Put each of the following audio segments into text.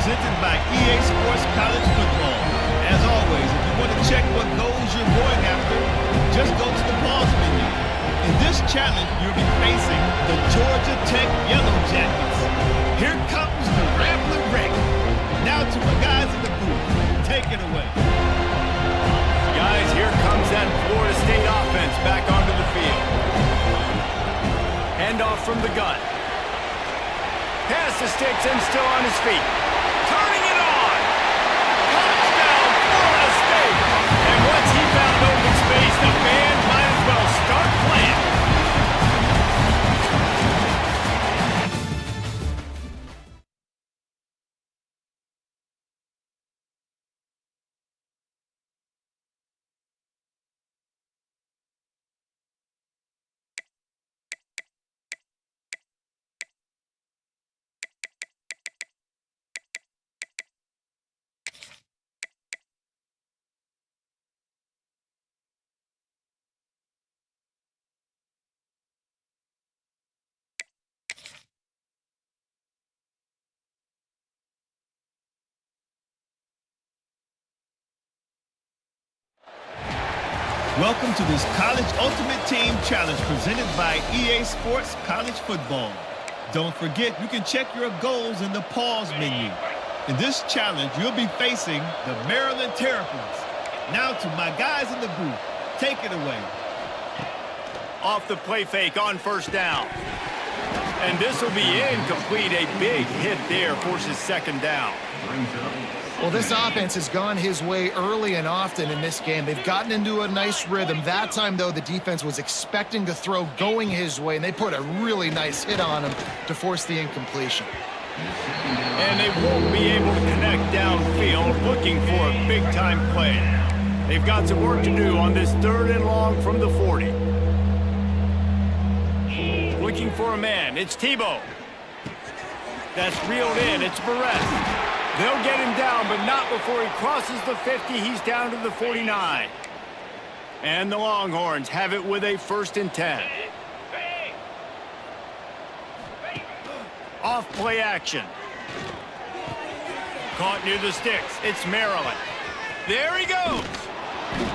presented by EA Sports College Football. As always, if you want to check what goals you're going after, just go to the pause menu. In this challenge, you'll be facing the Georgia Tech Yellow Jackets. Here comes the Rambler Wreck. Now to my guys in the booth. Take it away. Guys, here comes that Florida State offense back onto the field. Handoff from the gun. Pass the sticks and still on his feet. Turning it on. Touchdown, Florida State. And once he found open space, the band might as well start playing. Welcome to this College Ultimate Team Challenge presented by EA Sports College Football. Don't forget, you can check your goals in the pause menu. In this challenge, you'll be facing the Maryland Terrapins. Now to my guys in the booth. Take it away. Off the play fake on first down. And this will be incomplete. A big hit there forces second down. Well, this offense has gone his way early and often in this game. They've gotten into a nice rhythm. That time, though, the defense was expecting to throw going his way, and they put a really nice hit on him to force the incompletion. And they won't be able to connect downfield, looking for a big-time play. They've got some work to do on this 3rd and long from the 40. Looking for a man. It's Tebow. That's reeled in. It's Barrett. They'll get him down, but not before he crosses the 50. He's down to the 49. And the Longhorns have it with a 1st and 10. Off play action. Caught near the sticks. It's Maryland. There he goes.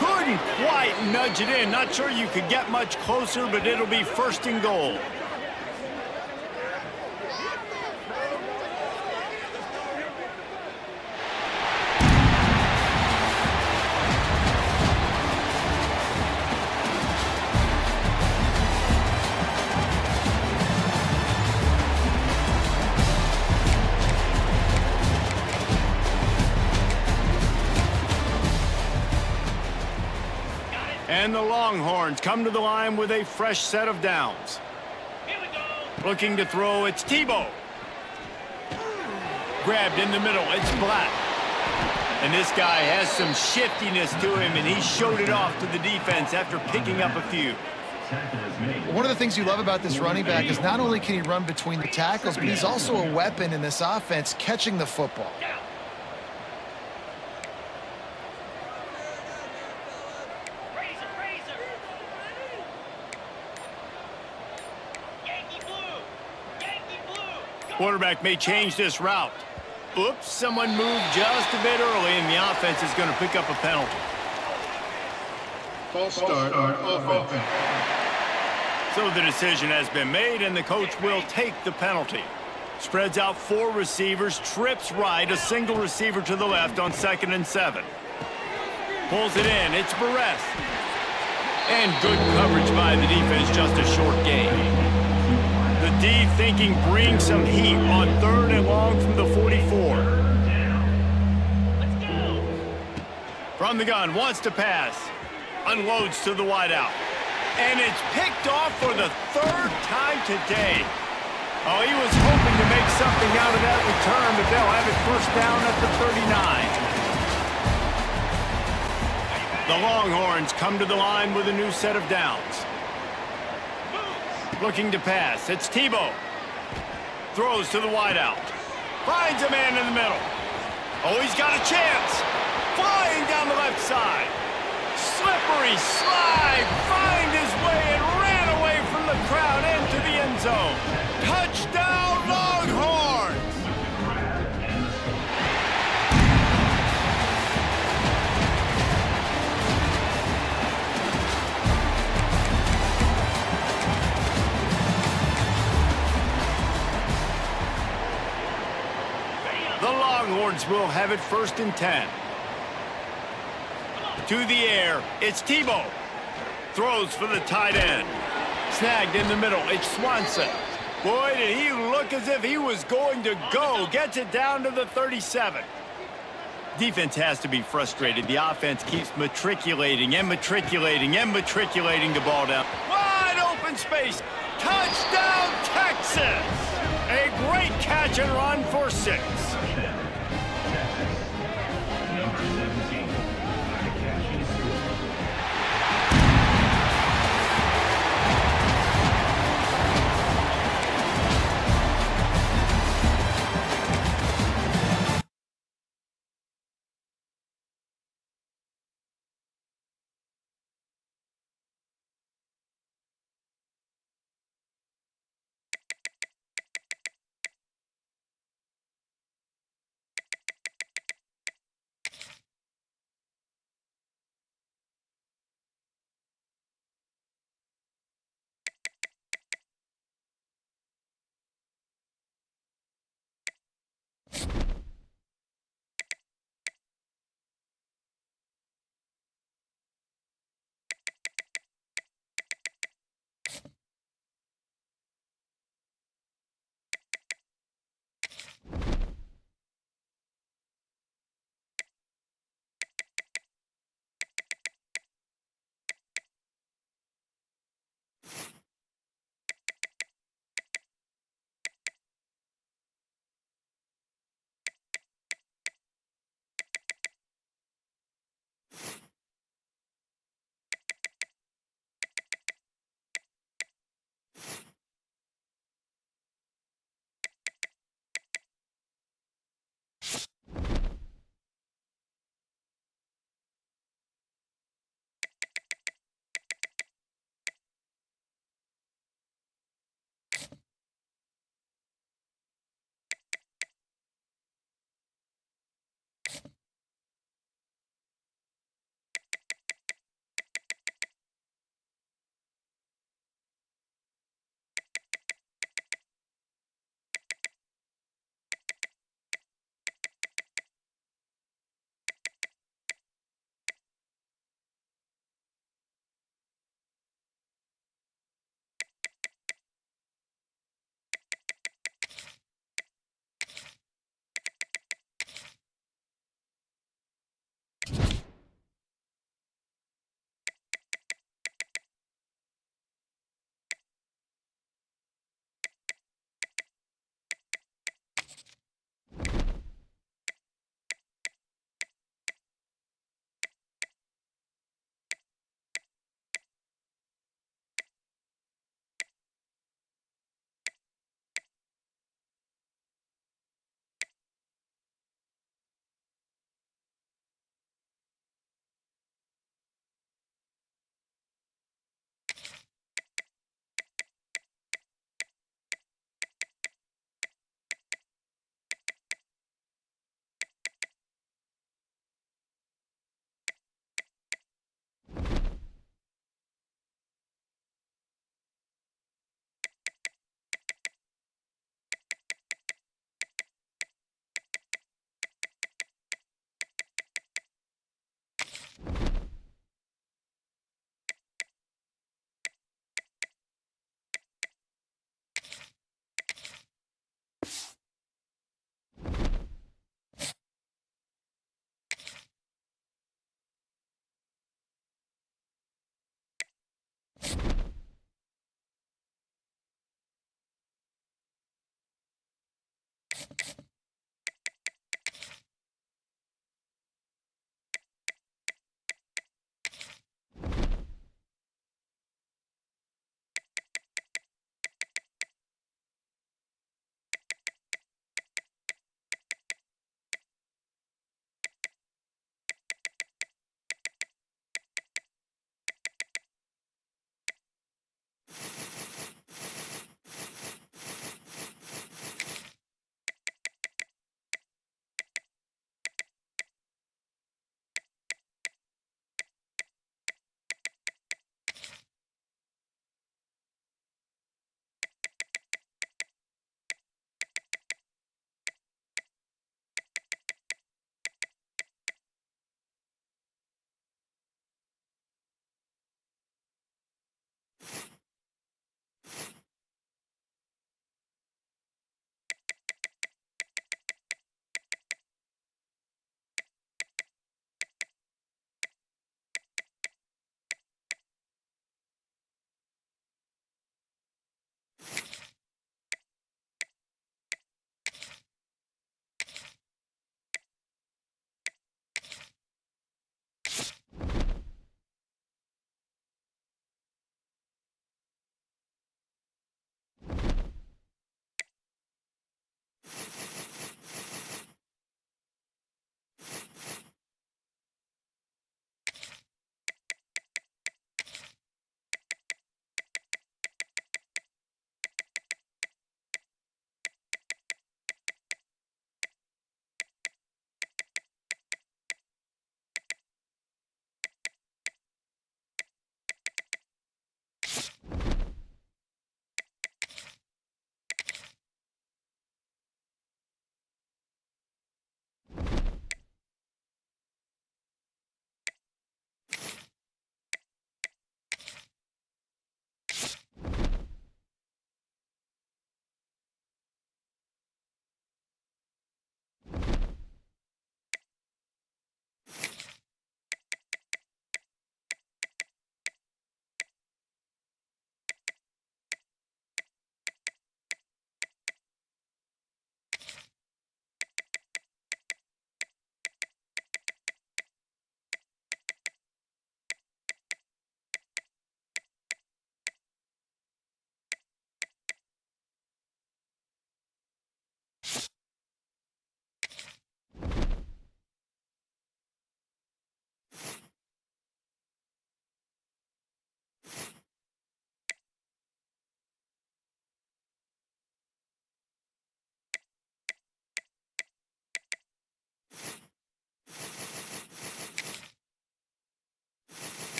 Couldn't quite nudge it in. Not sure you could get much closer, but it'll be 1st and goal. And the Longhorns come to the line with a fresh set of downs. Looking to throw, it's Tebow. Grabbed in the middle, it's Black. And this guy has some shiftiness to him, and he showed it off to the defense after picking up a few. One of the things you love about this running back is not only can he run between the tackles, but he's also a weapon in this offense catching the football. Quarterback may change this route. Oops, someone moved just a bit early, and the offense is going to pick up a penalty. False start on offense. So the decision has been made, and the coach will take the penalty. Spreads out 4 receivers, trips right, a single receiver to the left on 2nd and 7. Pulls it in, it's Barrett. And good coverage by the defense, just a short gain. The D thinking bring some heat on 3rd and long from the 44. Let's go. From the gun, wants to pass. Unloads to the wideout. And it's picked off for the 3rd time today. Oh, he was hoping to make something out of that return, but they'll have it 1st down at the 39. The Longhorns come to the line with a new set of downs. Looking to pass. It's Tebow. Throws to the wideout. Finds a man in the middle. Oh, he's got a chance. Flying down the left side. Slippery slide. Find his way and ran away from the crowd into the end zone. Touchdown, Longhorns! Horns will have it 1st and 10. To the air, it's Tebow. Throws for the tight end. Snagged in the middle, it's Swanson. Boy, did he look as if he was going to go. Gets it down to the 37. Defense has to be frustrated. The offense keeps matriculating and matriculating and matriculating the ball down. Wide open space. Touchdown, Texas! A great catch and run for 6.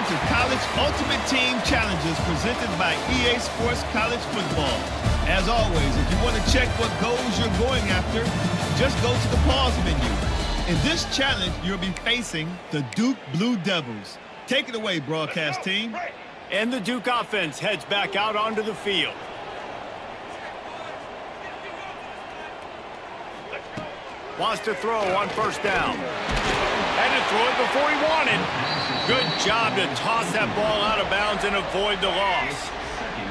to College Ultimate Team Challenges presented by EA Sports College Football. As always, if you want to check what goals you're going after, just go to the pause menu. In this challenge, you'll be facing the Duke Blue Devils. Take it away, broadcast team. And the Duke offense heads back out onto the field. Wants to throw on first down. Had to throw it before he wanted. Good job to toss that ball out of bounds and avoid the loss.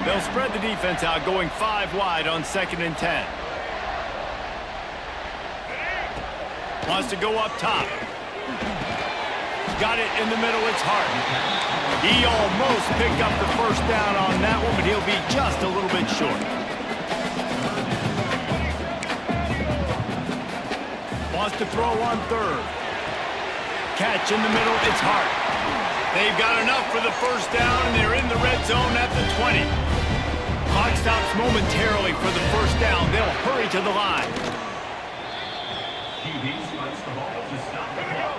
They'll spread the defense out, going 5 wide on 2nd and 10. Wants to go up top. Got it in the middle, it's Hart. He almost picked up the first down on that one, but he'll be just a little bit short. Wants to throw on 3rd. Catch in the middle, it's Hart. They've got enough for the first down, and they're in the red zone at the 20. Clock stops momentarily for the first down. They'll hurry to the line.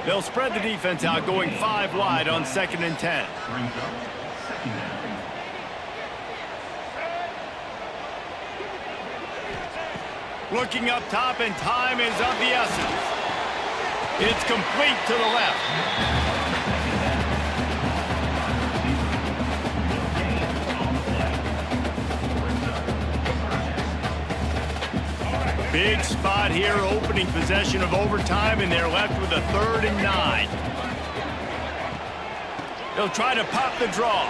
They'll spread the defense out, going 5 wide on 2nd and 10. Looking up top, and time is of the essence. It's complete to the left. Big spot here, opening possession of overtime, and they're left with a 3rd and 9. They'll try to pop the draw.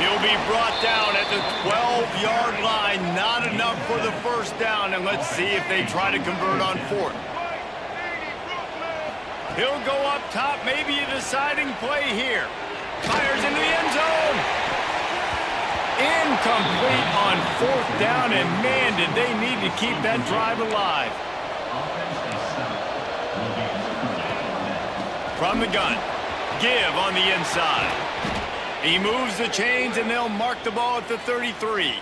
He'll be brought down at the 12-yard line. Not enough for the first down, and let's see if they try to convert on 4th. He'll go up top, maybe a deciding play here. Fires into the end zone. Incomplete on 4th down, and man, did they need to keep that drive alive. From the gun, give on the inside. He moves the chains, and they'll mark the ball at the 33.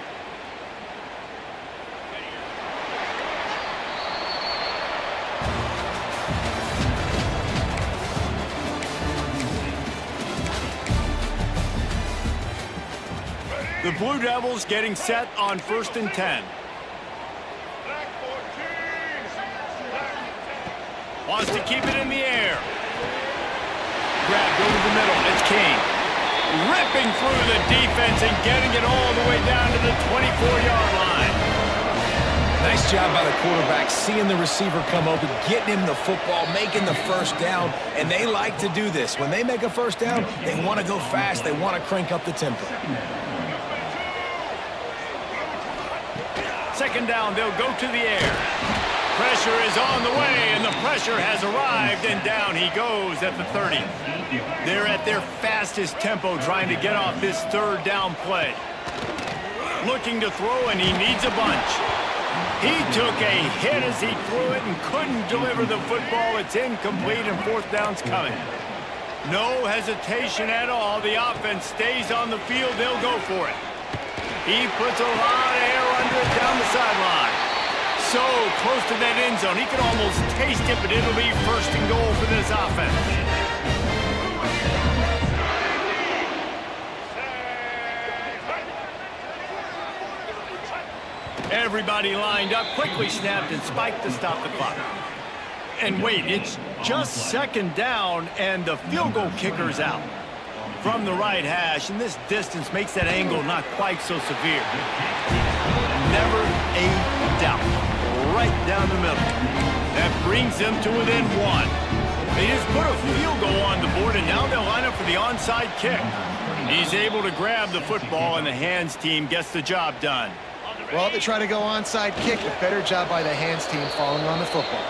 The Blue Devils getting set on 1st and 10. Wants to keep it in the air. Grabbed over the middle. It's King. Ripping through the defense and getting it all the way down to the 24-yard line. Nice job by the quarterback, seeing the receiver come open, getting him the football, making the first down, and they like to do this. When they make a first down, they want to go fast. They want to crank up the tempo. 2nd down, they'll go to the air. Pressure is on the way, and the pressure has arrived, and down he goes at the 30. They're at their fastest tempo trying to get off this 3rd down play. Looking to throw, and he needs a bunch. He took a hit as he threw it and couldn't deliver the football. It's incomplete, and 4th down's coming. No hesitation at all. The offense stays on the field. They'll go for it. He puts a lot of air under it down the sideline. So close to that end zone. He can almost taste it, but it'll be 1st and goal for this offense. Everybody lined up, quickly snapped and spiked to stop the clock. And wait, it's just 2nd down, and the field goal kicker's out from the right hash, and this distance makes that angle not quite so severe. Never a doubt. Right down the middle. That brings them to within 1. They just put a field goal on the board, and now they'll line up for the onside kick. He's able to grab the football, and the hands team gets the job done. Well, they try to go onside kick, but better job by the hands team falling on the football.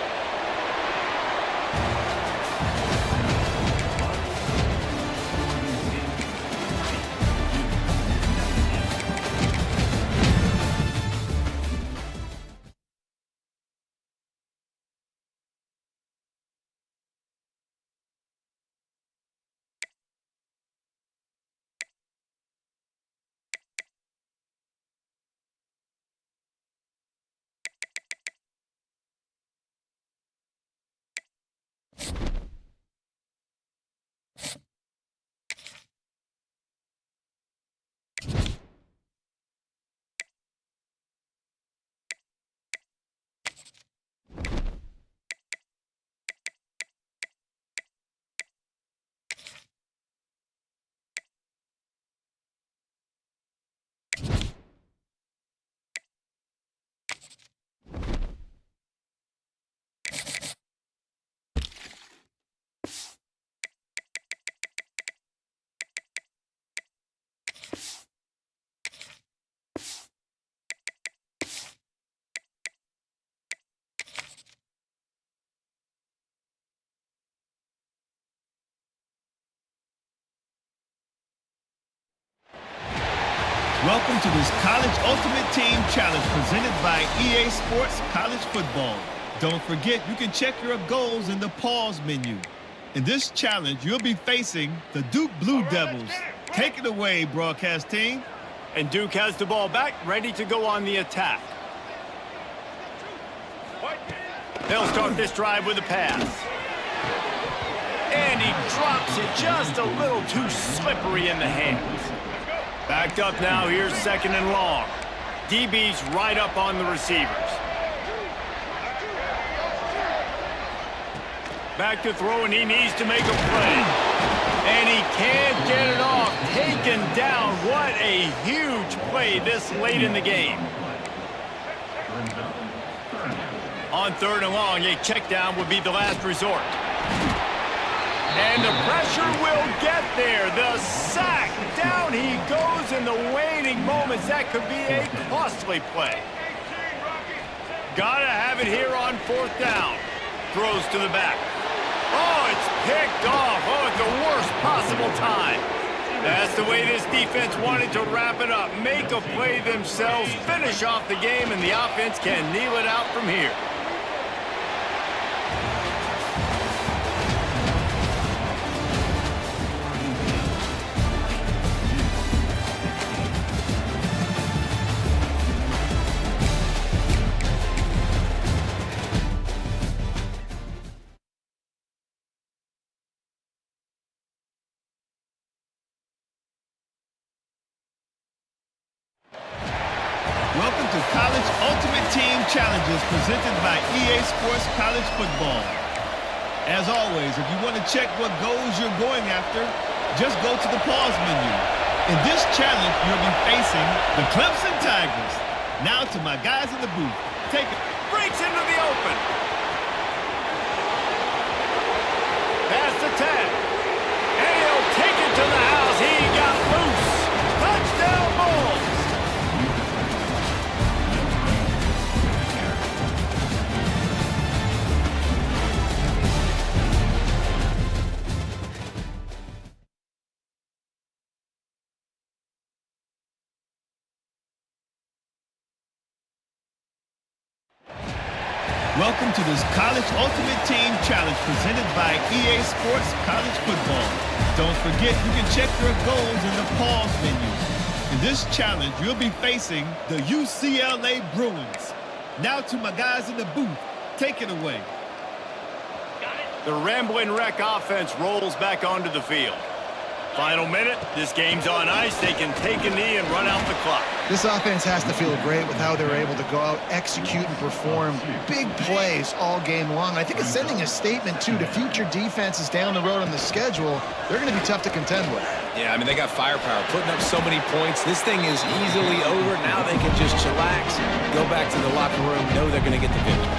Welcome to this College Ultimate Team Challenge presented by EA Sports College Football. Don't forget, you can check your goals in the pause menu. In this challenge, you'll be facing the Duke Blue Devils. Take it away, broadcast team. And Duke has the ball back, ready to go on the attack. They'll start this drive with a pass. And he drops it just a little too slippery in the hands. Backed up now, here's second and long. DB's right up on the receivers. Back to throw, and he needs to make a play. And he can't get it off. Taken down. What a huge play this late in the game. On third and long, a check down would be the last resort. And the pressure will get there. The sack. Down he goes in the waning moments. That could be a costly play. Gotta have it here on fourth down. Throws to the back. Oh, it's picked off. Oh, at the worst possible time. That's the way this defense wanted to wrap it up. Make a play themselves, finish off the game, and the offense can kneel it out from here. Welcome to College Ultimate Team Challenges presented by EA Sports College Football. As always, if you want to check what goals you're going after, just go to the pause menu. In this challenge, you'll be facing the Clemson Tigers. Now to my guys in the booth. Take it. Breaks into the open. Pass to 10. And he'll take it to the house. He got loose. Touchdown Bulls. Welcome to this College Ultimate Team Challenge presented by EA Sports College Football. Don't forget, you can check your goals in the pause menu. In this challenge, you'll be facing the UCLA Bruins. Now to my guys in the booth. Take it away. The Rambling Wreck offense rolls back onto the field. Final minute, this game's on ice. They can take a knee and run out the clock. This offense has to feel great with how they're able to go out, execute, and perform big plays all game long. I think it's sending a statement, too, to future defenses down the road on the schedule. They're going to be tough to contend with. Yeah, I mean, they got firepower, putting up so many points. This thing is easily over. Now they can just chillax, go back to the locker room, know they're going to get the victory.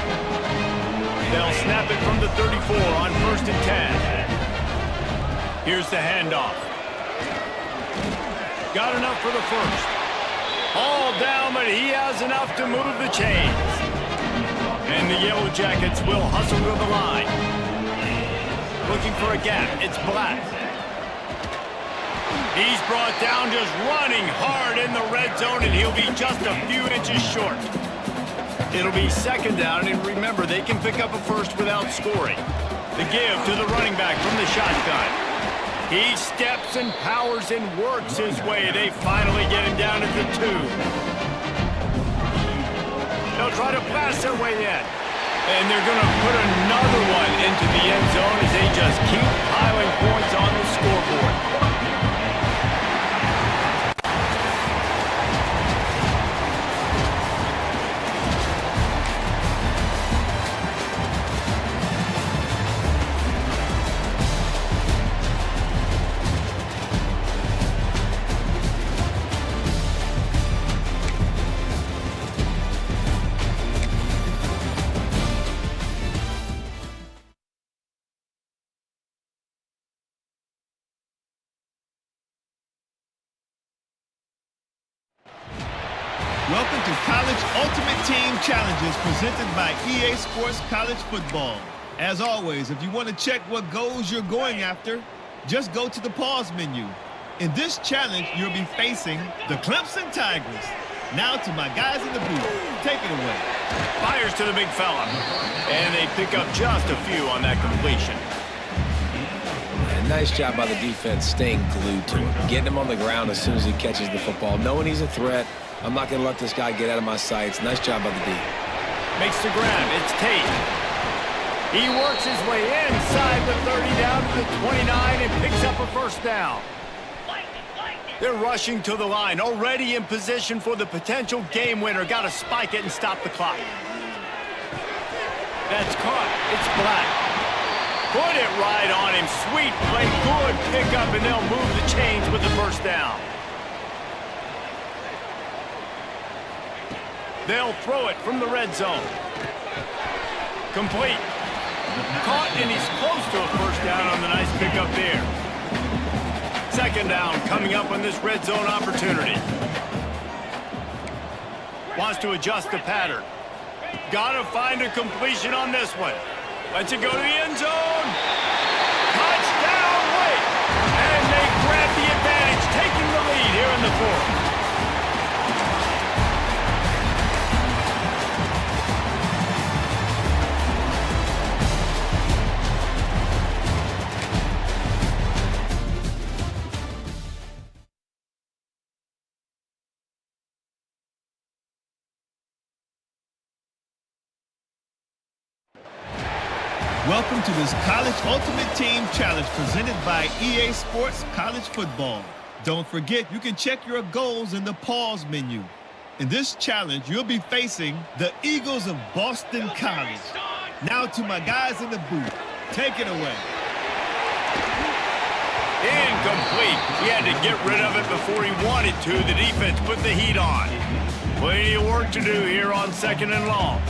They'll snap it from the 34 on 1st and 10. Here's the handoff. Got enough for the first. All down, but he has enough to move the chains. And the Yellow Jackets will hustle to the line. Looking for a gap. It's Black. He's brought down just running hard in the red zone, and he'll be just a few inches short. It'll be second down, and remember, they can pick up a first without scoring. The give to the running back from the shotgun. He steps and powers and works his way. They finally get him down at the 2. They'll try to blast their way in. And they're going to put another one into the end zone as they just keep piling points on the scoreboard. Welcome to College Ultimate Team Challenges presented by EA Sports College Football. As always, if you want to check what goals you're going after, just go to the pause menu. In this challenge, you'll be facing the Clemson Tigers. Now to my guys in the booth. Take it away. Fires to the big fella. And they pick up just a few on that completion. And nice job by the defense staying glued to him. Getting him on the ground as soon as he catches the football. Knowing he's a threat. I'm not going to let this guy get out of my sights. Nice job by the D. Makes the grab. It's Tate. He works his way inside the 30 down to the 29 and picks up a first down. They're rushing to the line, already in position for the potential game winner. Got to spike it and stop the clock. That's caught. It's Black. Put it right on him. Sweet play. Good pickup, and they'll move the chains with the first down. They'll throw it from the red zone. Complete. Caught, and he's close to a first down on the nice pickup there. Second down coming up on this red zone opportunity. Wants to adjust the pattern. Got to find a completion on this one. Lets it go to the end zone. Touchdown, wait. And they grab the advantage, taking the lead here in the fourth. Welcome to this College Ultimate Team Challenge presented by EA Sports College Football. Don't forget, you can check your goals in the pause menu. In this challenge, you'll be facing the Eagles of Boston College. Now to my guys in the booth. Take it away. Incomplete. He had to get rid of it before he wanted to. The defense put the heat on. Plenty of work to do here on second and long.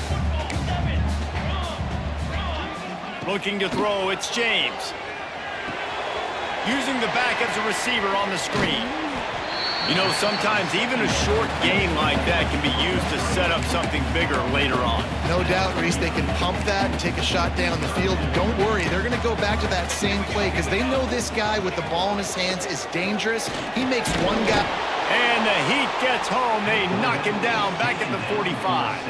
Looking to throw, it's James. Using the back as a receiver on the screen. You know, sometimes even a short game like that can be used to set up something bigger later on. No doubt, Reese, they can pump that and take a shot down the field. And don't worry, they're going to go back to that same play because they know this guy with the ball in his hands is dangerous. He makes one guy. And the heat gets home. They knock him down back at the 45.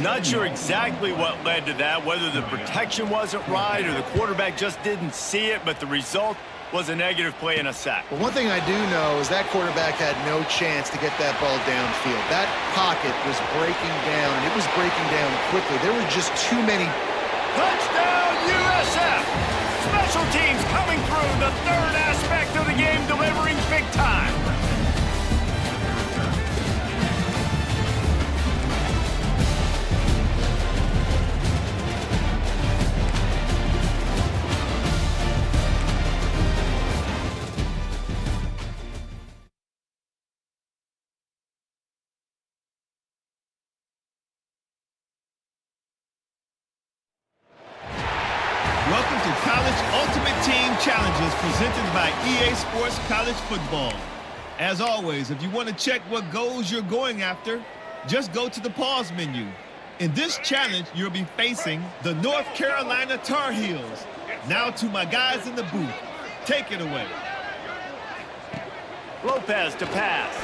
Not sure exactly what led to that, whether the protection wasn't right or the quarterback just didn't see it, but the result was a negative play and a sack. Well, one thing I do know is that quarterback had no chance to get that ball downfield. That pocket was breaking down, and it was breaking down quickly. There were just too many. Touchdown, USF! Special teams coming through, the third aspect of the game, delivering big time. Welcome to College Ultimate Team Challenges presented by EA Sports College Football. As always, if you want to check what goals you're going after, just go to the pause menu. In this challenge, you'll be facing the North Carolina Tar Heels. Now to my guys in the booth. Take it away. Lopez to pass.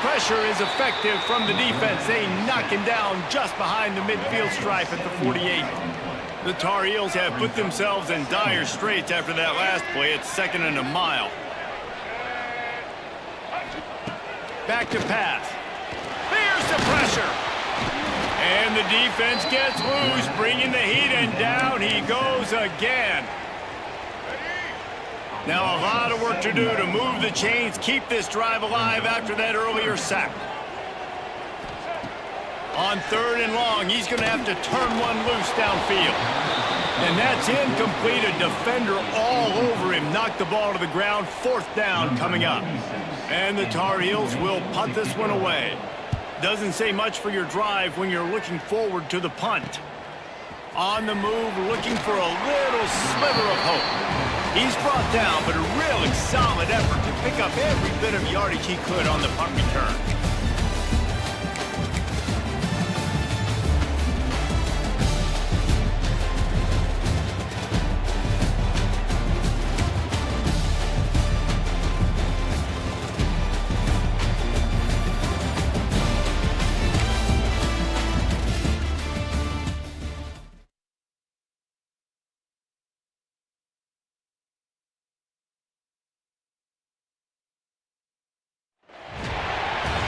Pressure is effective from the defense. They knock him down just behind the midfield stripe at the 48. The Tar Heels have put themselves in dire straits after that last play. It's second and a mile. Back to pass. There's the pressure. And the defense gets loose, bringing the heat, and down he goes again. Now a lot of work to do to move the chains, keep this drive alive after that earlier sack. On third and long, he's going to have to turn one loose downfield. And that's incomplete. A defender all over him. Knocked the ball to the ground. Fourth down coming up. And the Tar Heels will punt this one away. Doesn't say much for your drive when you're looking forward to the punt. On the move, looking for a little sliver of hope. He's brought down, but a really solid effort to pick up every bit of yardage he could on the punt return.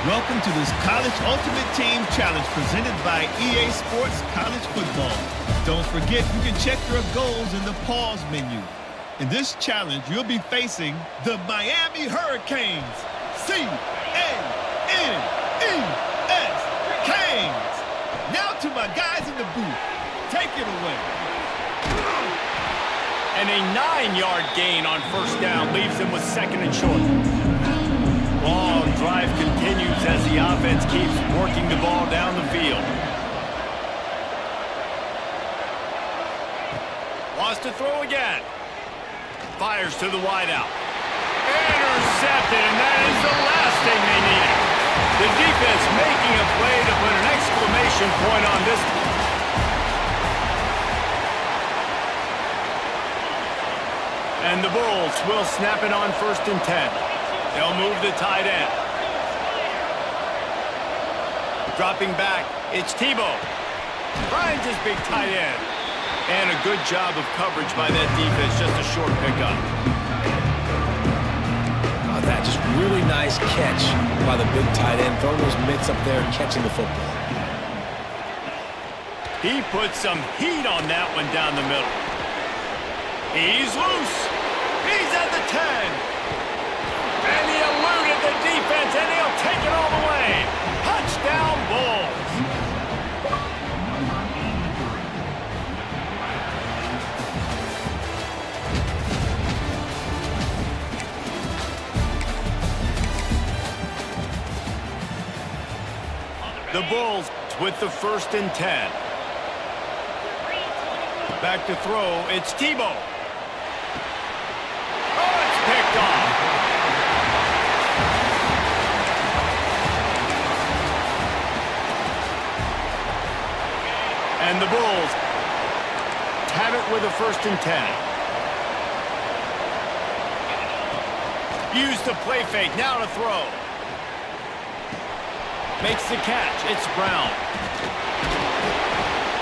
Welcome to this College Ultimate Team Challenge presented by EA Sports College Football. Don't forget, you can check your goals in the pause menu. In this challenge, you'll be facing the Miami Hurricanes. C-A-N-E-S, Canes. Now to my guys in the booth. Take it away. And a 9-yard gain on first down leaves them with second and short. Long drive continues as the offense keeps working the ball down the field. Wants to throw again. Fires to the wideout. Intercepted, and that is the last thing they needed. The defense making a play to put an exclamation point on this. And the Bulls will snap it on 1st and 10. They'll move the tight end. Dropping back, it's Tebow. Finds his big tight end. And a good job of coverage by that defense, just a short pickup. Oh, that just really nice catch by the big tight end, throwing those mitts up there and catching the football. He put some heat on that one down the middle. He's loose. He's at the 10. And he eluded the defense, and he'll take it all the way. Touchdown, Bulls. The Bulls with the 1st and 10. Back to throw, it's Tebow. Oh, it's picked off. And the Bulls have it with a 1st and 10. Use the play fake, now to throw. Makes the catch, it's Brown.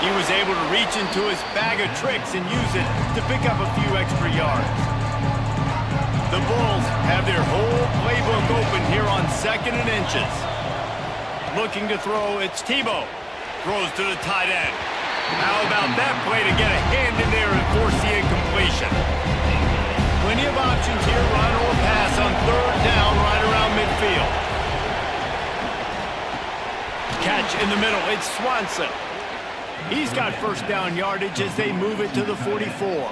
He was able to reach into his bag of tricks and use it to pick up a few extra yards. The Bulls have their whole playbook open here on 2nd and inches. Looking to throw, it's Tebow. Throws to the tight end. How about that play to get a hand in there and force the incompletion? Plenty of options here, run or pass on 3rd down right around midfield. Catch in the middle, it's Swanson. He's got 1st down yardage as they move it to the 44.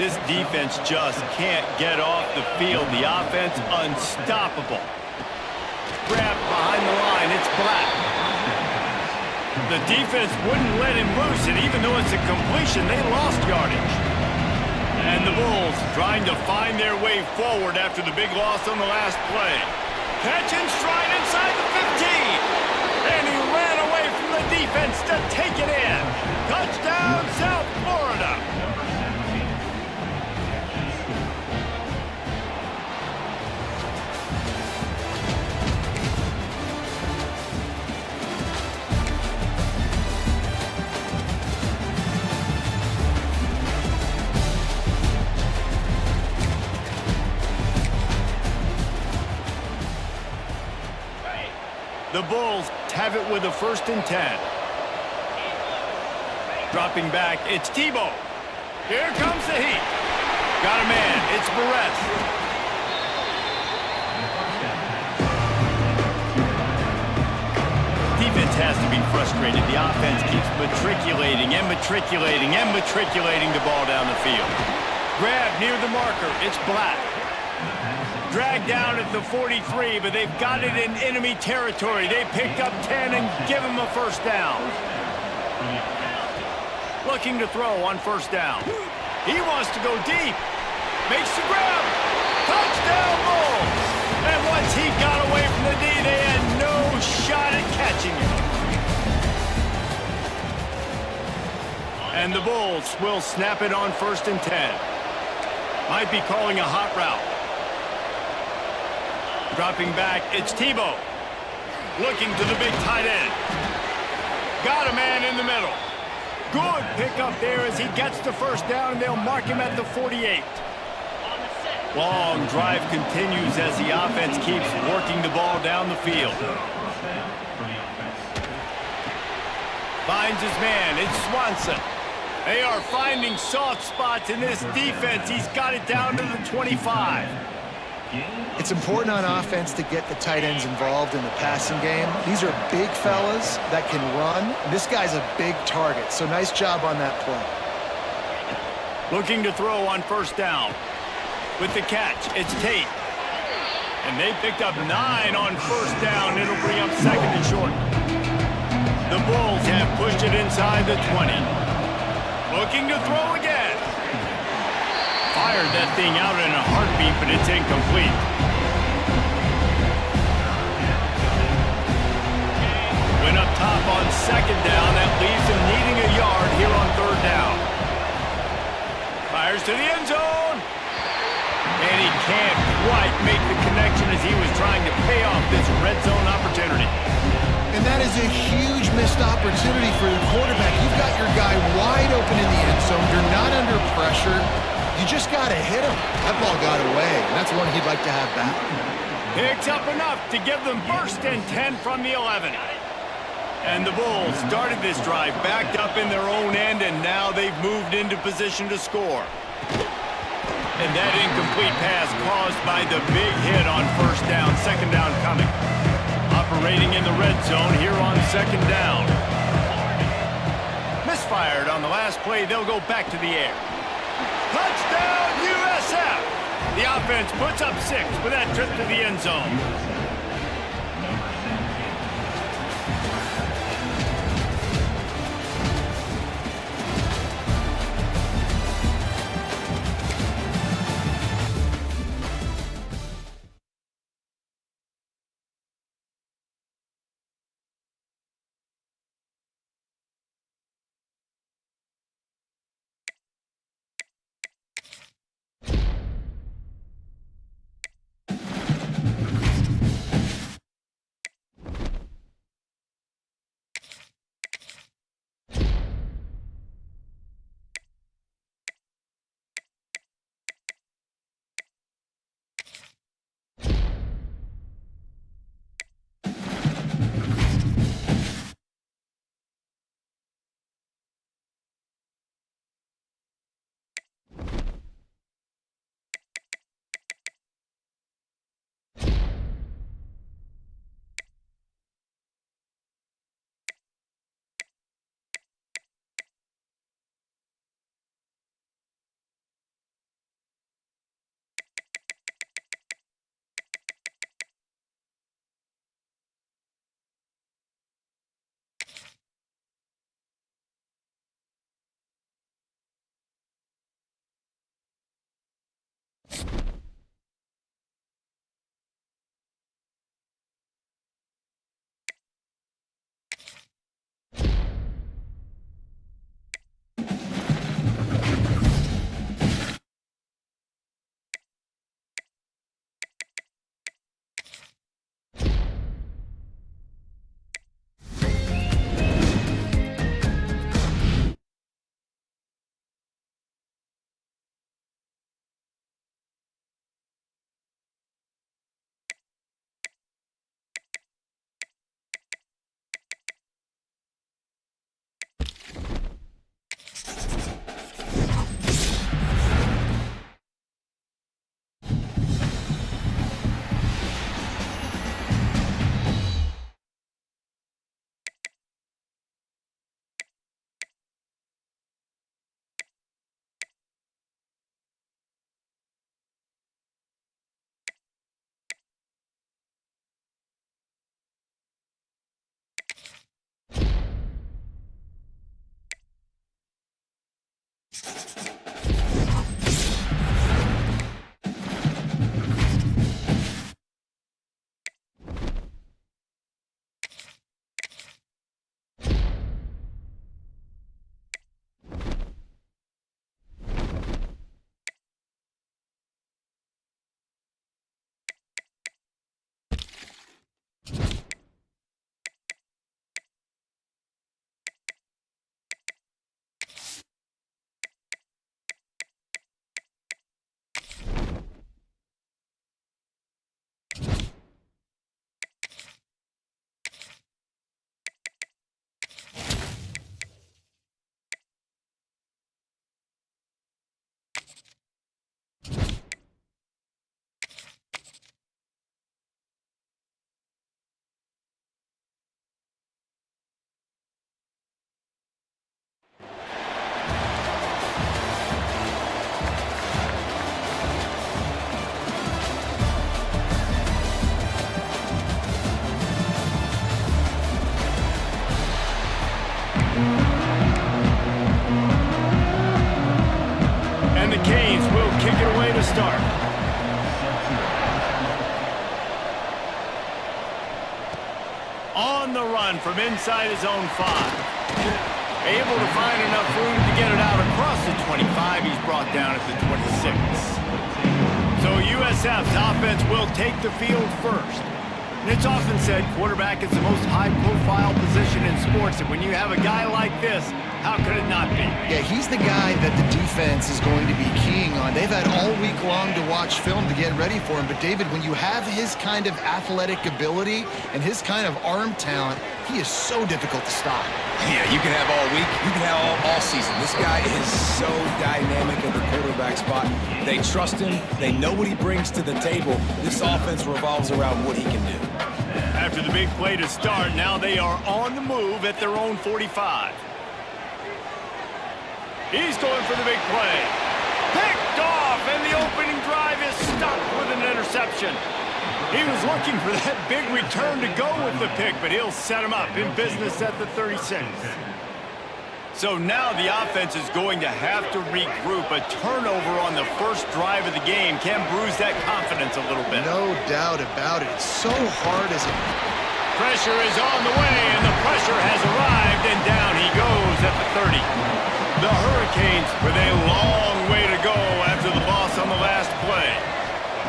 This defense just can't get off the field. The offense unstoppable. Grab behind the line, it's Black. The defense wouldn't let him loose, and even though it's a completion, they lost yardage. And the Bulls trying to find their way forward after the big loss on the last play. Catch and stride inside the 15. And he ran away from the defense to take it in. Touchdown, South Florida. The Bulls have it with a 1st and 10. Dropping back, it's Tebow. Here comes the heat. Got a man, it's Barres. Defense has to be frustrated. The offense keeps matriculating and matriculating and matriculating the ball down the field. Grab near the marker, it's Black. Dragged down at the 43, but they've got it in enemy territory. They picked up 10 and give him a 1st down. Looking to throw on 1st down. He wants to go deep. Makes the grab. Touchdown, Bulls. And once he got away from the D, they had no shot at catching him. And the Bulls will snap it on 1st and 10. Might be calling a hot route. Dropping back, it's Tebow. Looking to the big tight end. Got a man in the middle. Good pick up there as he gets the 1st down, and they'll mark him at the 48. Long drive continues as the offense keeps working the ball down the field. Finds his man. It's Swanson. They are finding soft spots in this defense. He's got it down to the 25. It's important on offense to get the tight ends involved in the passing game. These are big fellas that can run. This guy's a big target, so nice job on that play. Looking to throw on first down. With the catch, it's Tate. And they picked up 9 on first down. It'll bring up second and short. The Bulls have pushed it inside the 20. Looking to throw again. Fired that thing out in a heartbeat, but it's incomplete. Went up top on second down. That leaves him needing a yard here on third down. Fires to the end zone. And he can't quite make the connection as he was trying to pay off this red zone opportunity. And that is a huge missed opportunity for the quarterback. You've got your guy wide open in the end zone. You're not under pressure. You just got to hit him. That ball got away, and that's one he'd like to have back. Picks up enough to give them first and 10 from the 11. And the Bulls started this drive backed up in their own end, and now they've moved into position to score. And that incomplete pass caused by the big hit on first down, second down coming. Operating in the red zone here on second down. Misfired on the last play. They'll go back to the air. Touchdown, USF! The offense puts up 6 with that trip to the end zone. On the run from inside his own 5. Able to find enough room to get it out across the 25. He's brought down at the 26. So USF's offense will take the field first. And it's often said quarterback is the most high-profile position in sports, and when you have a guy like this, how could it not be? Yeah, he's the guy that the defense is going to be keying on. They've had all week long to watch film to get ready for him. But, David, when you have his kind of athletic ability and his kind of arm talent, he is so difficult to stop. Yeah, you can have all week. You can have all season. This guy is so dynamic at the quarterback spot. They trust him. They know what he brings to the table. This offense revolves around what he can do. After the big play to start, now they are on the move at their own 45. He's going for the big play. Picked off, and the opening drive is stopped with an interception. He was looking for that big return to go with the pick, but he'll set him up in business at the 36. So now the offense is going to have to regroup. A turnover on the first drive of the game can bruise that confidence a little bit. No doubt about it. It's so hard as a... Pressure is on the way, and the pressure has arrived, and down he goes at the 30. The Hurricanes with a long way to go after the loss on the last play.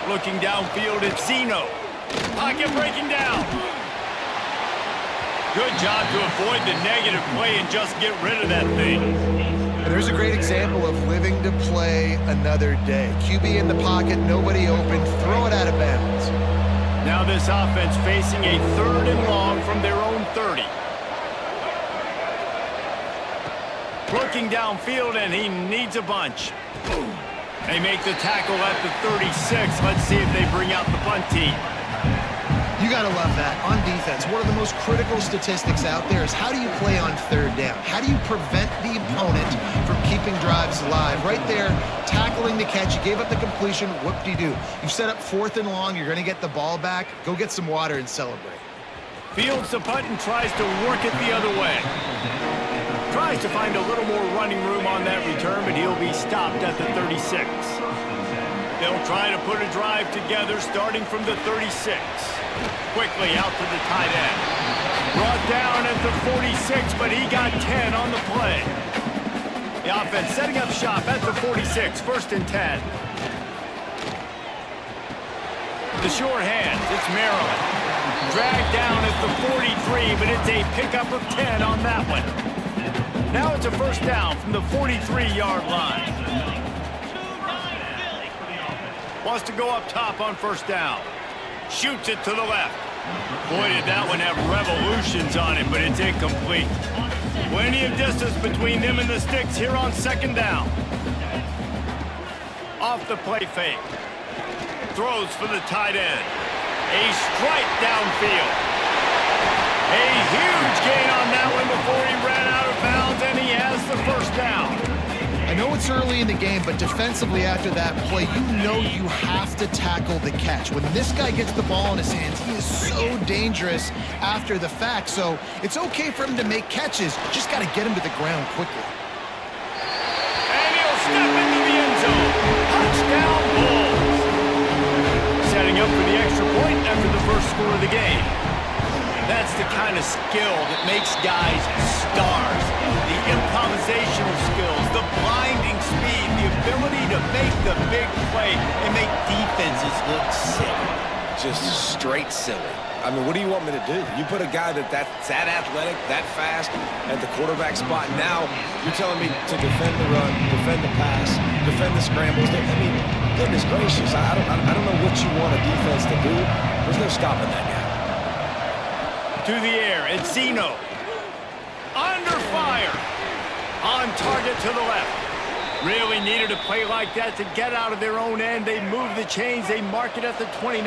Looking downfield at Zeno. Pocket breaking down. Good job to avoid the negative play and just get rid of that thing. And there's a great example of living to play another day. QB in the pocket, nobody open, throw it out of bounds. Now this offense facing a 3rd and long from their own 30. Looking downfield, and he needs a bunch. They make the tackle at the 36. Let's see if they bring out the punt team. You got to love that. On defense, one of the most critical statistics out there is how do you play on 3rd down? How do you prevent the opponent from keeping drives alive? Right there, tackling the catch. You gave up the completion. Whoop-de-doo. You've set up 4th and long. You're going to get the ball back. Go get some water and celebrate. Fields the punt and tries to work it the other way. Tries to find a little more running room on that return, but he'll be stopped at the 36. They'll try to put a drive together starting from the 36. Quickly out to the tight end. Brought down at the 46, but he got 10 on the play. The offense setting up shop at the 46, 1st and 10. The short hands, it's Maryland. Dragged down at the 43, but it's a pickup of 10 on that one. Now it's a 1st down from the 43-yard line. Wants to go up top on 1st down. Shoots it to the left. Boy, did that one have revolutions on it, but it's incomplete. Plenty of distance between them and the sticks here on 2nd down. Off the play fake. Throws for the tight end. A strike downfield. A huge gain on that one before he ran out of bounds, and he has the 1st down. I know it's early in the game, but defensively after that play, you know you have to tackle the catch. When this guy gets the ball in his hands, he is so dangerous after the fact. So it's okay for him to make catches. You just got to get him to the ground quickly. And he'll step into the end zone. Touchdown, Bulls. Setting up for the extra point after the first score of the game. That's the kind of skill that makes guys stars. The improvisational skills, the blinding speed, the ability to make the big play and make defenses look silly. Just straight silly. I mean, what do you want me to do? You put a guy that's that athletic, that fast at the quarterback spot. Now you're telling me to defend the run, defend the pass, defend the scrambles. I mean, goodness gracious, I don't know what you want a defense to do. There's no stopping that guy. To the air, it's Zeno. Under fire. On target to the left. Really needed a play like that to get out of their own end. They move the chains. They mark it at the 29.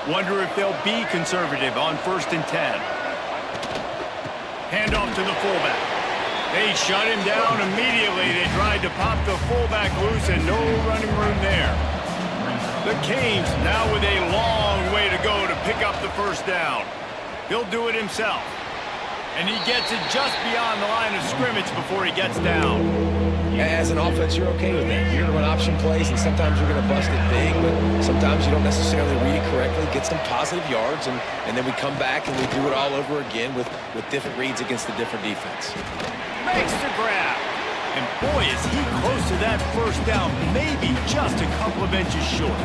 Wonder if they'll be conservative on 1st and 10. Handoff to the fullback. They shut him down immediately. They tried to pop the fullback loose and no running room there. The Canes now with a long way to go to pick up the 1st down. He'll do it himself. And he gets it just beyond the line of scrimmage before he gets down. As an offense, you're okay with that. You're going to run option plays, and sometimes you're going to bust it big, but sometimes you don't necessarily read it correctly, get some positive yards, and then we come back and we do it all over again with different reads against the different defense. Makes the grab. And boy, is he close to that first down, maybe just a couple of inches short.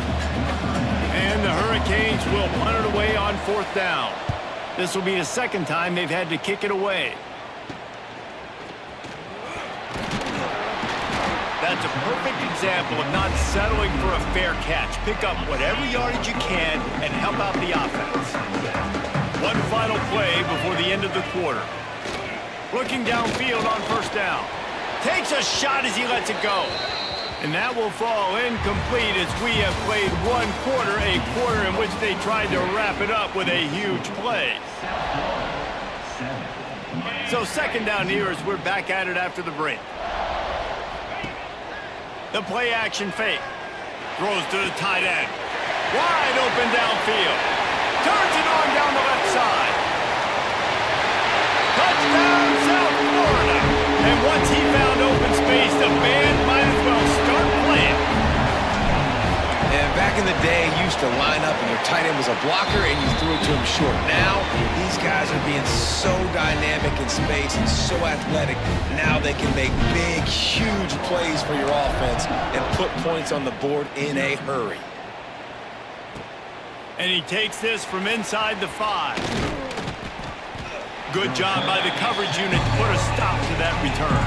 And the Hurricanes will punt it away on 4th down. This will be the second time they've had to kick it away. That's a perfect example of not settling for a fair catch. Pick up whatever yardage you can and help out the offense. One final play before the end of the quarter. Looking downfield on 1st down. Takes a shot as he lets it go. And that will fall incomplete as we have played one quarter, a quarter in which they tried to wrap it up with a huge play. So 2nd down here as we're back at it after the break. The play action fake. Throws to the tight end. Wide open downfield. Turns it on down the left side. Touchdown, South Florida. And once he found open space, the band might as well start playing. And back in the day, you used to line up and your tight end was a blocker and you threw it to him short. Now, these guys are being so dynamic in space and so athletic. Now they can make big, huge plays for your offense and put points on the board in a hurry. And he takes this from inside the 5. Good job by the coverage unit to put a stop to that return.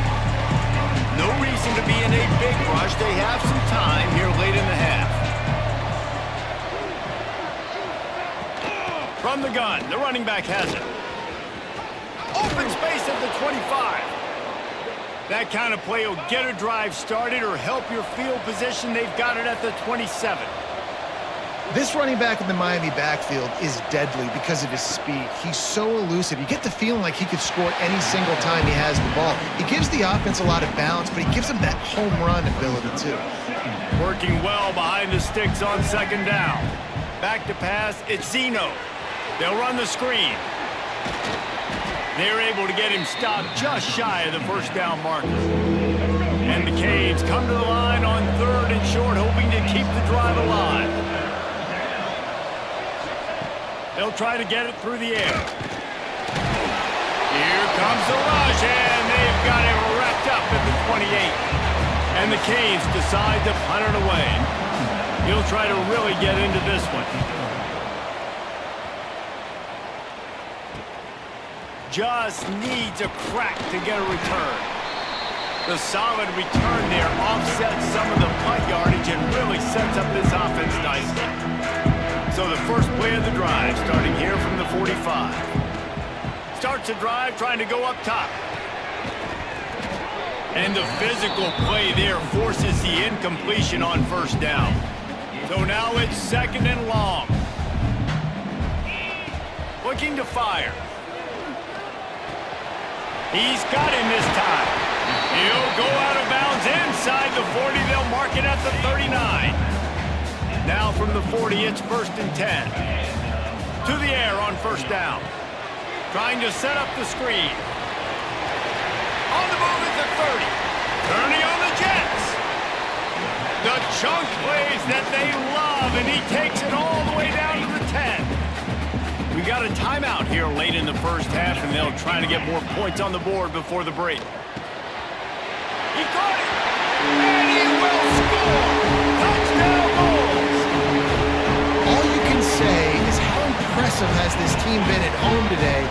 No reason to be in a big rush. They have some time here late in the half. From the gun, the running back has it. Open space at the 25. That kind of play will get a drive started or help your field position. They've got it at the 27. This running back in the Miami backfield is deadly because of his speed. He's so elusive. You get the feeling like he could score any single time he has the ball. He gives the offense a lot of balance, but he gives them that home run ability too. Working well behind the sticks on 2nd down. Back to pass, it's Zeno. They'll run the screen. They're able to get him stopped just shy of the 1st down marker. And the Canes come to the line on 3rd and short, hoping to keep the drive alive. They'll try to get it through the air. Here comes the rush, and they've got it wrapped up at the 28. And the Canes decide to punt it away. He'll try to really get into this one. Just needs a crack to get a return. The solid return there offsets some of the punt yardage and really sets up this offense nicely. So the first play of the drive, starting here from the 45. Starts the drive trying to go up top. And the physical play there forces the incompletion on 1st down. So now it's 2nd and long. Looking to fire. He's got him this time. He'll go out of bounds inside the 40. They'll mark it at the 39. Now from the 40, it's 1st and 10. To the air on 1st down. Trying to set up the screen. On the move at the 30. Turning on the Jets. The chunk plays that they love, and he takes it all the way down to the 10. We got a timeout here late in the 1st half, and they'll try to get more points on the board before the break. He caught it. And he will score. Touchdown Bulls. All you can say is how impressive has this team been at home today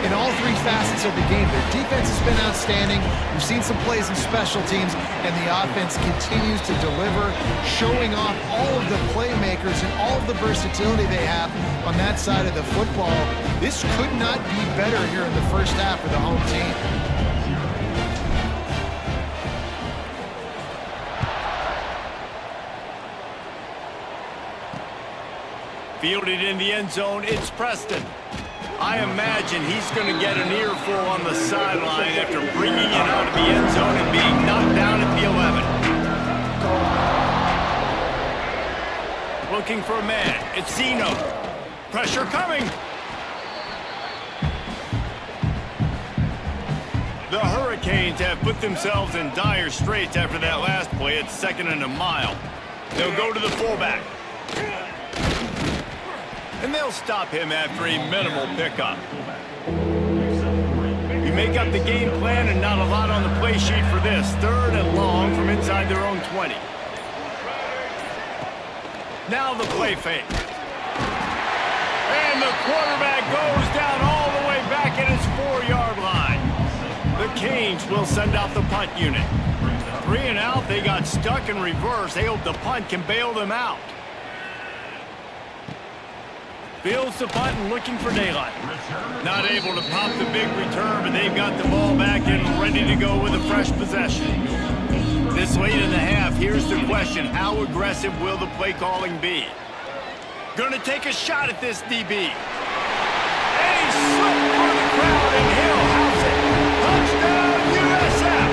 in all 3 facets of the game. Their defense has been outstanding. We've seen some plays in special teams, and the offense continues to deliver, showing off all of the playmakers and all of the versatility they have on that side of the football. This could not be better here in the 1st half for the home team. Fielded in the end zone, it's Preston. I imagine he's going to get an earful on the sideline after bringing it out of the end zone and being knocked down at the 11. Looking for a man. It's Zeno. Pressure coming. The Hurricanes Hurricanes have put themselves in dire straits after that last play. It's 2nd and a mile. They'll go to the fullback. And they'll stop him after a minimal pickup. You make up the game plan and not a lot on the play sheet for this. 3rd and long from inside their own 20. Now the play fake. And the quarterback goes down all the way back at his 4-yard line. The Canes will send out the punt unit. 3 and out, they got stuck in reverse. They hope the punt can bail them out. Fields the punt and looking for daylight. Not able to pop the big return, but they've got the ball back and ready to go with a fresh possession. This late in the half, here's the question. How aggressive will the play calling be? Gonna take a shot at this DB. And he slipped through the crowd and he'll house it. Touchdown, USF!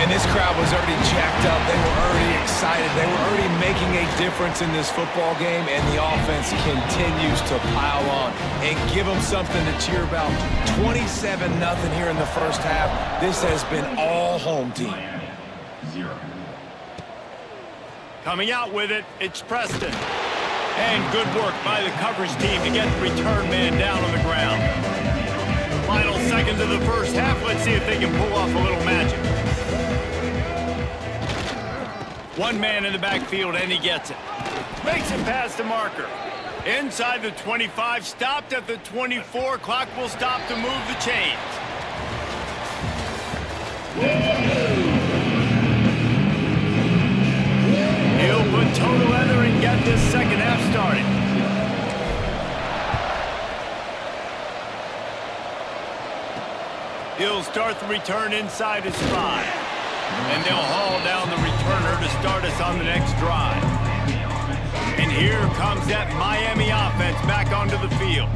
And this crowd was already jacked up. They were already excited. They were already making a difference in this football game, and the offense continues to pile on and give them something to cheer about. 27-0 here in the first half. This has been all home team. Coming out with it, it's Preston. And good work by the coverage team to get the return man down on the ground. Final seconds of the first half. Let's see if they can pull off a little magic. One man in the backfield, and he gets it. Makes it past the marker. Inside the 25, stopped at the 24. Clock will stop to move the chains. He'll put total leather and get this second half started. He'll start the return inside his 5. And they'll haul down the returner to start us on the next drive. And here comes that Miami offense back onto the field.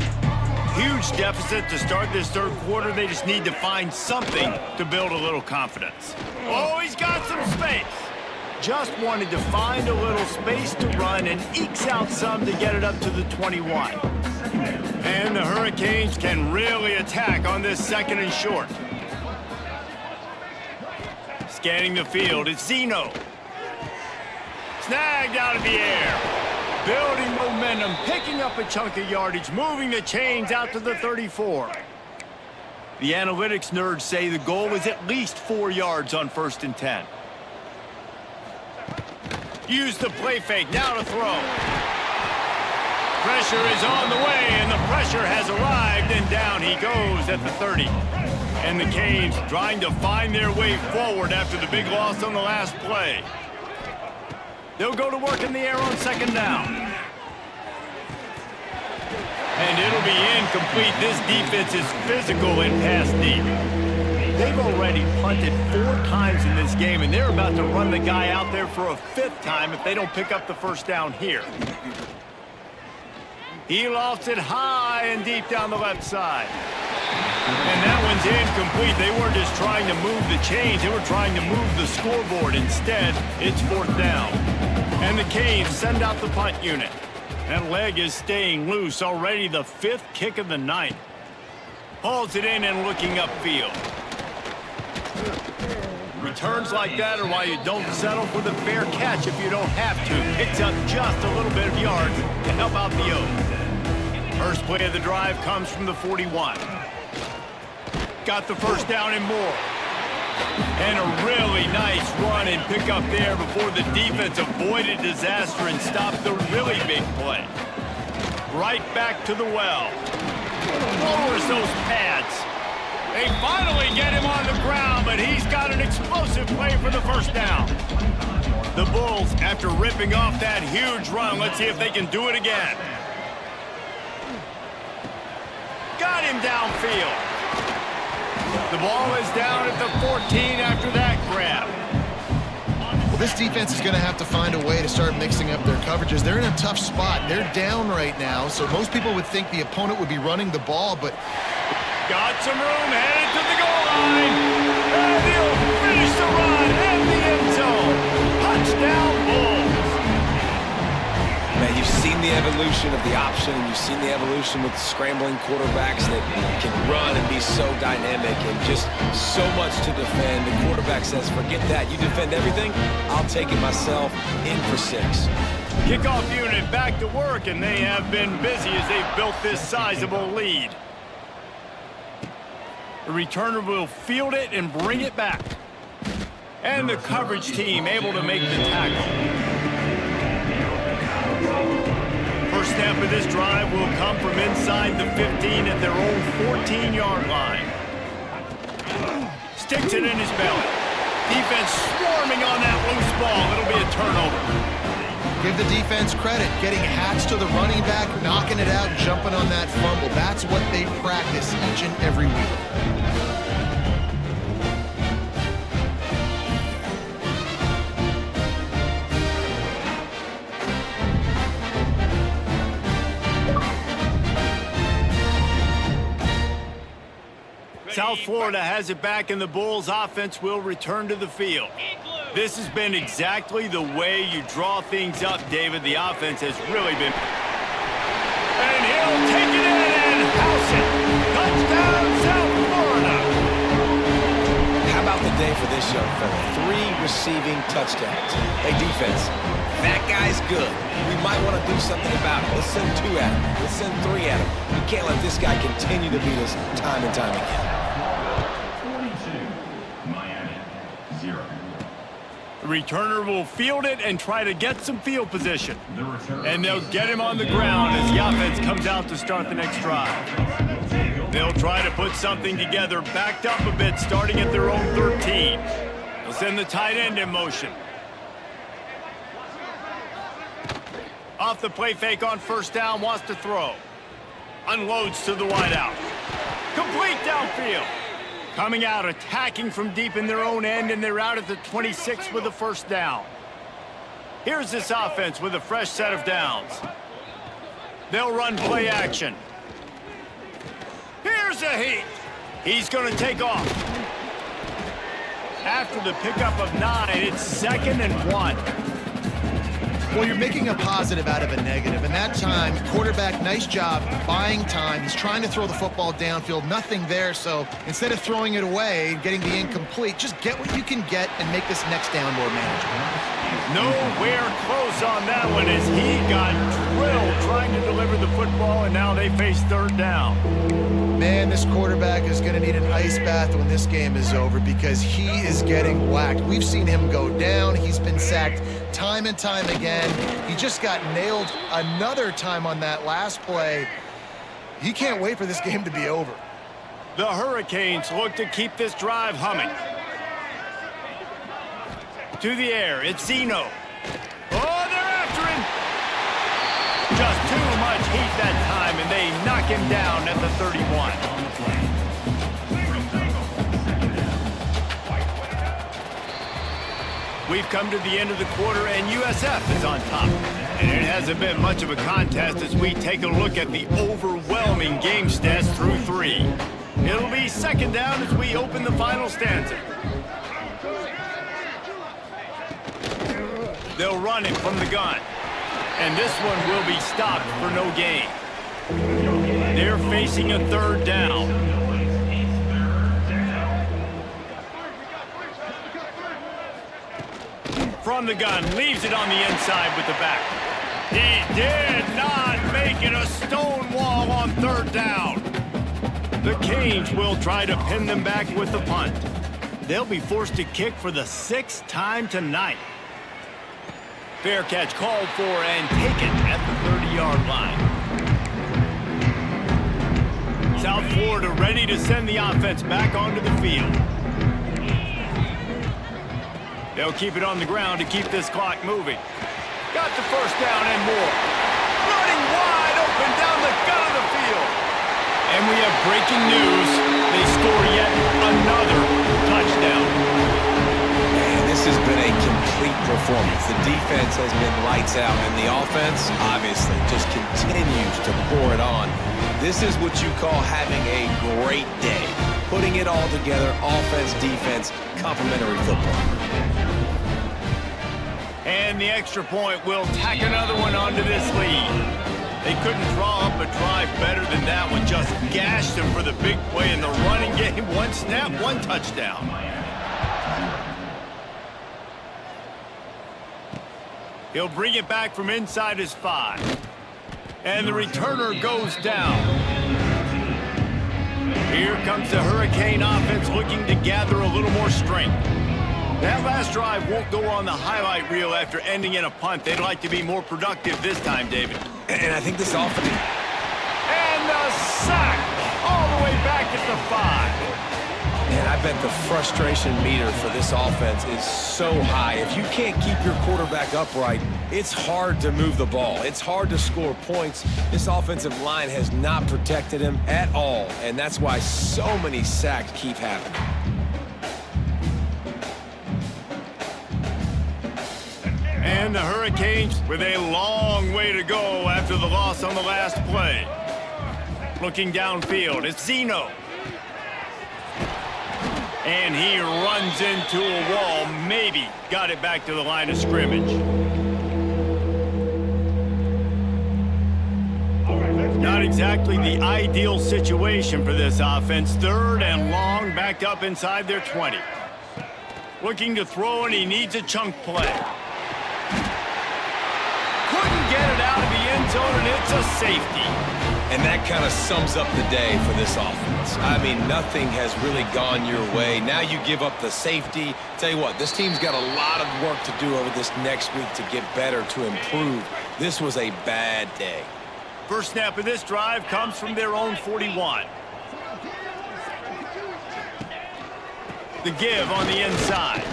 Huge deficit to start this third quarter. They just need to find something to build a little confidence. Oh, he's got some space. Just wanted to find a little space to run and ekes out some to get it up to the 21. And the Hurricanes can really attack on this 2nd and short. Scanning the field, it's Zeno. Snagged out of the air. Building momentum, picking up a chunk of yardage, moving the chains out to the 34. The analytics nerds say the goal is at least 4 yards on 1st and 10. Use the play fake, now to throw. Pressure is on the way, and the pressure has arrived, and down he goes at the 30. And the Canes trying to find their way forward after the big loss on the last play. They'll go to work in the air on 2nd down. And it'll be incomplete. This defense is physical and pass deep. They've already punted 4 times in this game, and they're about to run the guy out there for a 5th time if they don't pick up the first down here. He lofts it high and deep down the left side. And that one's incomplete. They weren't just trying to move the chains. They were trying to move the scoreboard. Instead, it's 4th down. And the Canes send out the punt unit. That leg is staying loose. Already the 5th kick of the night. Hauls it in and looking upfield. Returns like that are why you don't settle for the fair catch if you don't have to. Picks up just a little bit of yards to help out the O's. First play of the drive comes from the 41. Got the first down and more. And a really nice run and pick up there before the defense avoided disaster and stopped the really big play. Right back to the well. Lowers those pads. They finally get him on the ground, but he's got an explosive play for the first down. The Bulls, after ripping off that huge run, let's see if they can do it again. Got him downfield. The ball is down at the 14 after that grab. Well, this defense is going to have to find a way to start mixing up their coverages. They're in a tough spot. They're down right now, so most people would think the opponent would be running the ball, but... Got some room, headed to the goal line. And he'll finish the run in the end zone. Touchdown, Bulls. Man, you've seen the evolution of the option, and you've seen the evolution with scrambling quarterbacks that can run and be so dynamic and just so much to defend. The quarterback says, forget that. You defend everything, I'll take it myself. In for 6. Kickoff unit back to work, and they have been busy as they've built this sizable lead. The returner will field it and bring it back. And the coverage team able to make the tackle. First snap of this drive will come from inside the 15 at their own 14-yard line. Sticks it in his belly. Defense swarming on that loose ball. It'll be a turnover. Give the defense credit, getting hats to the running back, knocking it out, jumping on that fumble. That's what they practice each and every week. South Florida has it back, and the Bulls offense will return to the field. This has been exactly the way you draw things up, David. The offense has really been... And he'll take it in and house it. Touchdown, South Florida. How about the day for this young fella? 3 receiving touchdowns. Hey, defense, that guy's good. We might want to do something about it. Let's send 2 at him. Let's send 3 at him. We can't let this guy continue to beat us time and time again. The returner will field it and try to get some field position. And they'll get him on the ground as the offense comes out to start the next drive. They'll try to put something together, backed up a bit, starting at their own 13. They'll send the tight end in motion. Off the play fake on first down, wants to throw. Unloads to the wideout. Complete downfield. Coming out, attacking from deep in their own end, and they're out at the 26 with a first down. Here's this offense with a fresh set of downs. They'll run play action. Here's a heat. He's going to take off. After the pickup of 9, it's 2nd and 1. Well, you're making a positive out of a negative, and that time, quarterback, nice job buying time. He's trying to throw the football downfield, nothing there, so instead of throwing it away, getting the incomplete, just get what you can get and make this next down more manageable. Nowhere close on that one as he got drilled trying to deliver the football, and now they face 3rd down. Man, this quarterback is going to need an ice bath when this game is over because he is getting whacked. We've seen him go down. He's been sacked time and time again. He just got nailed another time on that last play. He can't wait for this game to be over. The Hurricanes look to keep this drive humming. To the air, it's Zeno. Oh, they're after him. Just too much heat that time, and they knock him down at the 31. We've come to the end of the quarter, and USF is on top. And it hasn't been much of a contest as we take a look at the overwhelming game stats through 3. It'll be 2nd down as we open the final stanza. They'll run it from the gun. And this one will be stopped for no gain. They're facing a 3rd down. From the gun, leaves it on the inside with the back. He did not make it a stone wall on 3rd down. The Canes will try to pin them back with the punt. They'll be forced to kick for the 6th time tonight. Fair catch called for and taken at the 30-yard line. South Florida ready to send the offense back onto the field. They'll keep it on the ground to keep this clock moving. Got the first down and more. Running wide open down the gut of the field. And we have breaking news. They score yet another touchdown. This has been a complete performance. The defense has been lights out, and the offense, obviously, just continues to pour it on. This is what you call having a great day. Putting it all together, offense, defense, complementary football. And the extra point will tack another one onto this lead. They couldn't draw up a drive better than that one. Just gashed them for the big play in the running game. One snap, one touchdown. He'll bring it back from inside his 5. And the returner goes down. Here comes the Hurricane offense looking to gather a little more strength. That last drive won't go on the highlight reel after ending in a punt. They'd like to be more productive this time, David. And I think this offense... And the sack all the way back at the 5. Man, I bet the frustration meter for this offense is so high. If you can't keep your quarterback upright, it's hard to move the ball. It's hard to score points. This offensive line has not protected him at all, and that's why so many sacks keep happening. And the Hurricanes with a long way to go after the loss on the last play. Looking downfield, it's Zeno. And he runs into a wall, maybe got it back to the line of scrimmage. Not exactly the ideal situation for this offense. 3rd and long, backed up inside their 20. Looking to throw, and he needs a chunk play. Couldn't get it out of the end zone, and it's a safety. And that kind of sums up the day for this offense. I mean, nothing has really gone your way. Now you give up the safety. Tell you what, this team's got a lot of work to do over this next week to get better, to improve. This was a bad day. First snap of this drive comes from their own 41. The give on the inside.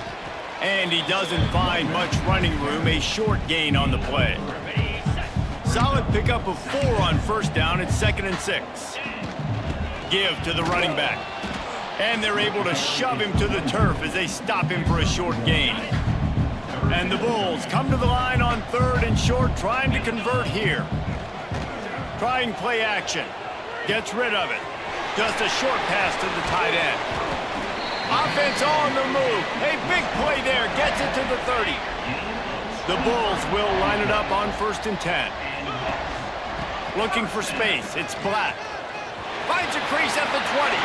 And he doesn't find much running room. A short gain on the play. Solid pickup of 4 on first down. It's 2nd and 6. Give to the running back. And they're able to shove him to the turf as they stop him for a short gain. And the Bulls come to the line on 3rd and short, trying to convert here. Trying play action. Gets rid of it. Just a short pass to the tight end. Offense on the move. A big play there. Gets it to the 30. The Bulls will line it up on 1st and 10. Looking for space. It's Black. Finds a crease at the 20.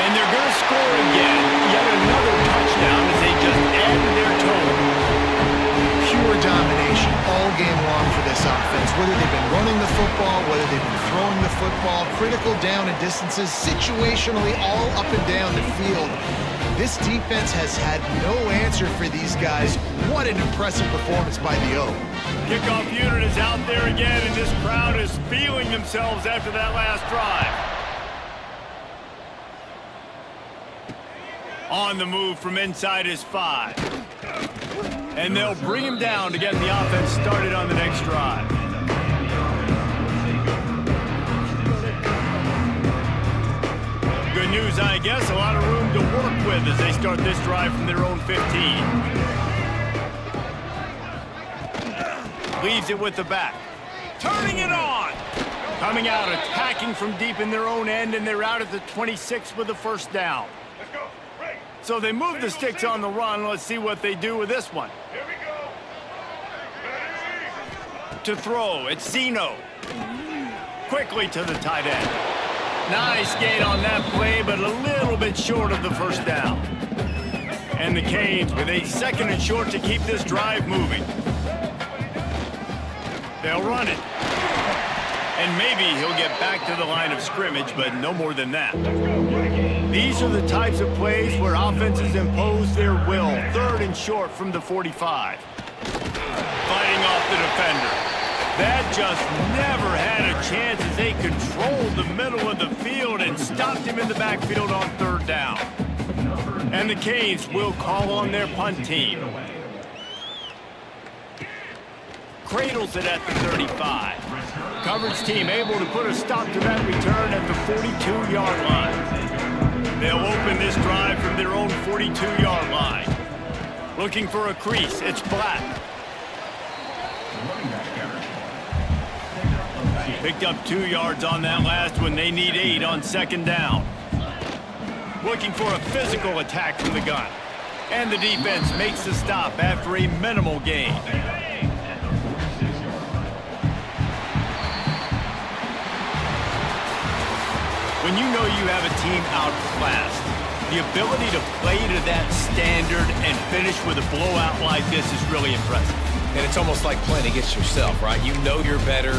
And they're going to score again. Yet another touchdown as they just add to their total. Pure domination all game long for this offense. Whether they've been running the football, whether they've been throwing the football, critical down and distances, situationally all up and down the field. This defense has had no answer for these guys. What an impressive performance by the O. Kickoff unit is out there again, and this crowd is feeling themselves after that last drive. On the move from inside his 5. And they'll bring him down to get the offense started on the next drive. Good news, I guess. A lot of room to work with as they start this drive from their own 15. Leaves it with the back. Turning it on. Coming out, attacking from deep in their own end, and they're out at the 26 with the first down. So they move the sticks on the run. Let's see what they do with this one. Here we go. To throw, it's Zeno. Quickly to the tight end. Nice gain on that play, but a little bit short of the first down. And the Canes with a 2nd and short to keep this drive moving. They'll run it. And maybe he'll get back to the line of scrimmage, but no more than that. These are the types of plays where offenses impose their will. 3rd and short from the 45. Fighting off the defender. That just never had a chance as they controlled the middle of the field and stopped him in the backfield on 3rd down. And the Canes will call on their punt team. Cradles it at the 35. Coverage team able to put a stop to that return at the 42-yard line. They'll open this drive from their own 42-yard line. Looking for a crease, it's Black. Picked up 2 yards on that last one. They need 8 on 2nd down. Looking for a physical attack from the gun. And the defense makes the stop after a minimal gain. When you know you have a team outclassed, the ability to play to that standard and finish with a blowout like this is really impressive. And it's almost like playing against yourself, right? You know you're better.